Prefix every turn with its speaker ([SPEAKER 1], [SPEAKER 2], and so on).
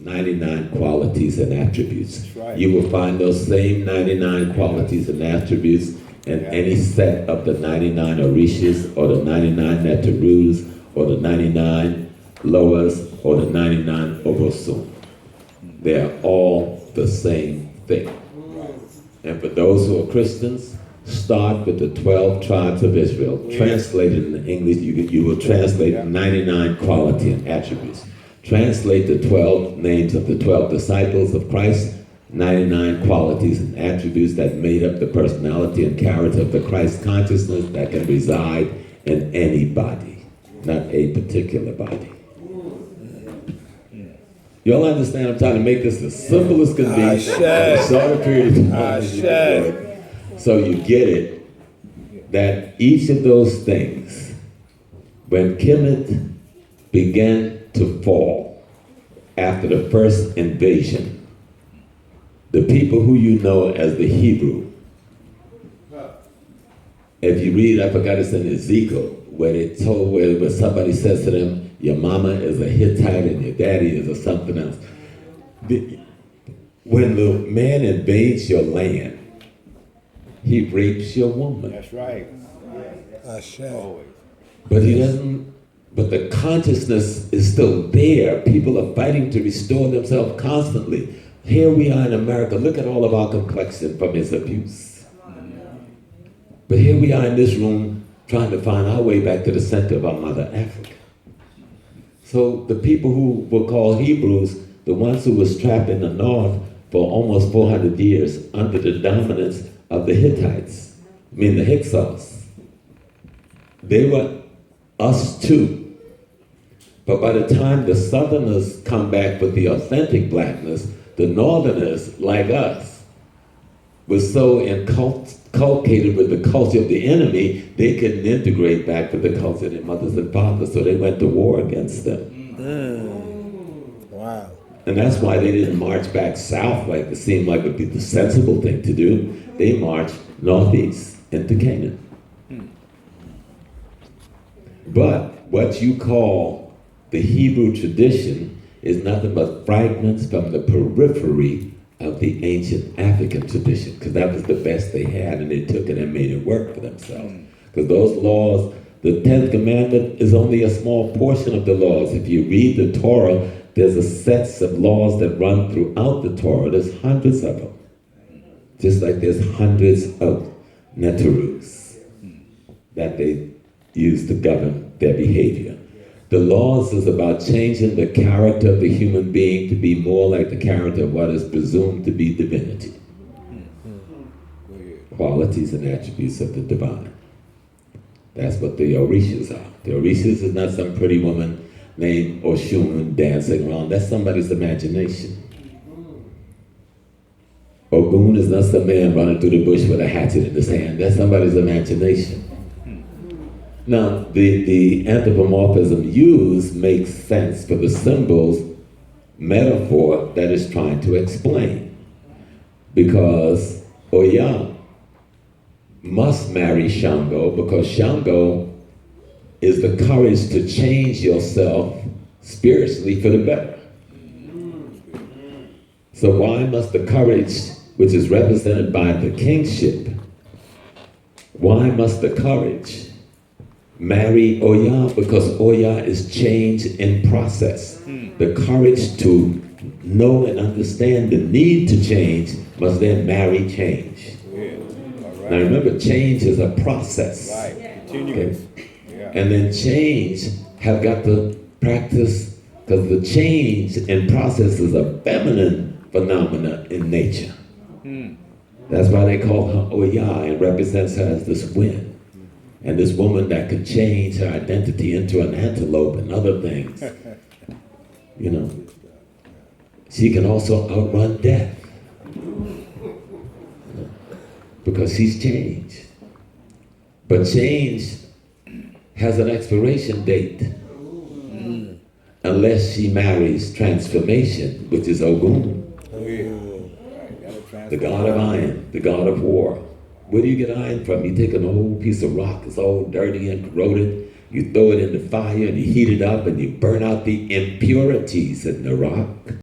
[SPEAKER 1] 99 qualities and attributes.
[SPEAKER 2] That's right.
[SPEAKER 1] You will find those same 99 qualities and attributes in any set of the 99 Orishas or the 99 Netarus or the 99 Loas or the 99 Obosun. They are all the same thing. And for those who are Christians, start with the 12 tribes of Israel. Translated in English, you will translate 99 quality and attributes. Translate the 12 names of the 12 disciples of Christ, 99 qualities and attributes that made up the personality and character of the Christ consciousness that can reside in any body, not a particular body. Y'all understand I'm trying to make this as simple as can be in a shorter period of time. So you get it, that each of those things, when Kemet began to fall after the first invasion, the people who you know as the Hebrew, if you read, I forgot it's in Ezekiel, where somebody says to them, your mama is a Hittite and your daddy is a something else. When the man invades your land, he rapes your woman.
[SPEAKER 2] That's right.
[SPEAKER 3] Always.
[SPEAKER 1] But he doesn't, but the consciousness is still there. People are fighting to restore themselves constantly. Here we are in America. Look at all of our complexion from his abuse. But here we are in this room trying to find our way back to the center of our mother Africa. So the people who were called Hebrews, the ones who were trapped in the north for almost 400 years under the dominance of the Hittites, the Hyksos, they were us too. But by the time the Southerners come back with the authentic blackness, the Northerners, like us, were so inculcated with the culture of the enemy, they couldn't integrate back with the culture of their mothers and fathers, so they went to war against them.
[SPEAKER 3] Wow.
[SPEAKER 1] And that's why they didn't march back south like it seemed like would be the sensible thing to do. They marched northeast into Canaan. But what you call the Hebrew tradition is nothing but fragments from the periphery of the ancient African tradition, because that was the best they had, and they took it and made it work for themselves. Because those laws, the 10th commandment is only a small portion of the laws. If you read the Torah, there's a sets of laws that run throughout the Torah. There's hundreds of them. Just like there's hundreds of Netarus that they use to govern their behavior. The laws is about changing the character of the human being to be more like the character of what is presumed to be divinity. Qualities and attributes of the divine. That's what the Orishas are. The Orishas is not some pretty woman named Oshun dancing around. That's somebody's imagination. Ogun is not some man running through the bush with a hatchet in his hand. That's somebody's imagination. Now, the anthropomorphism used makes sense for the symbols metaphor that is trying to explain. Because Oya must marry Shango, because Shango is the courage to change yourself spiritually for the better. So why must the courage, which is represented by the kingship, why must the courage marry Oya? Because Oya is change in process. The courage to know and understand the need to change must then marry change. Now remember, change is a process.
[SPEAKER 2] Continuous.
[SPEAKER 1] Okay? And then change have got to practice, because the change in process is a feminine phenomena in nature. That's why they call her Oya and represents her as this wind. And this woman that could change her identity into an antelope and other things. She can also outrun death. Because she's changed. But change has an expiration date. Unless she marries transformation, which is Ogun. The god of iron, the god of war. Where do you get iron from? You take an old piece of rock, it's all dirty and corroded, you throw it in the fire and you heat it up and you burn out the impurities in the rock.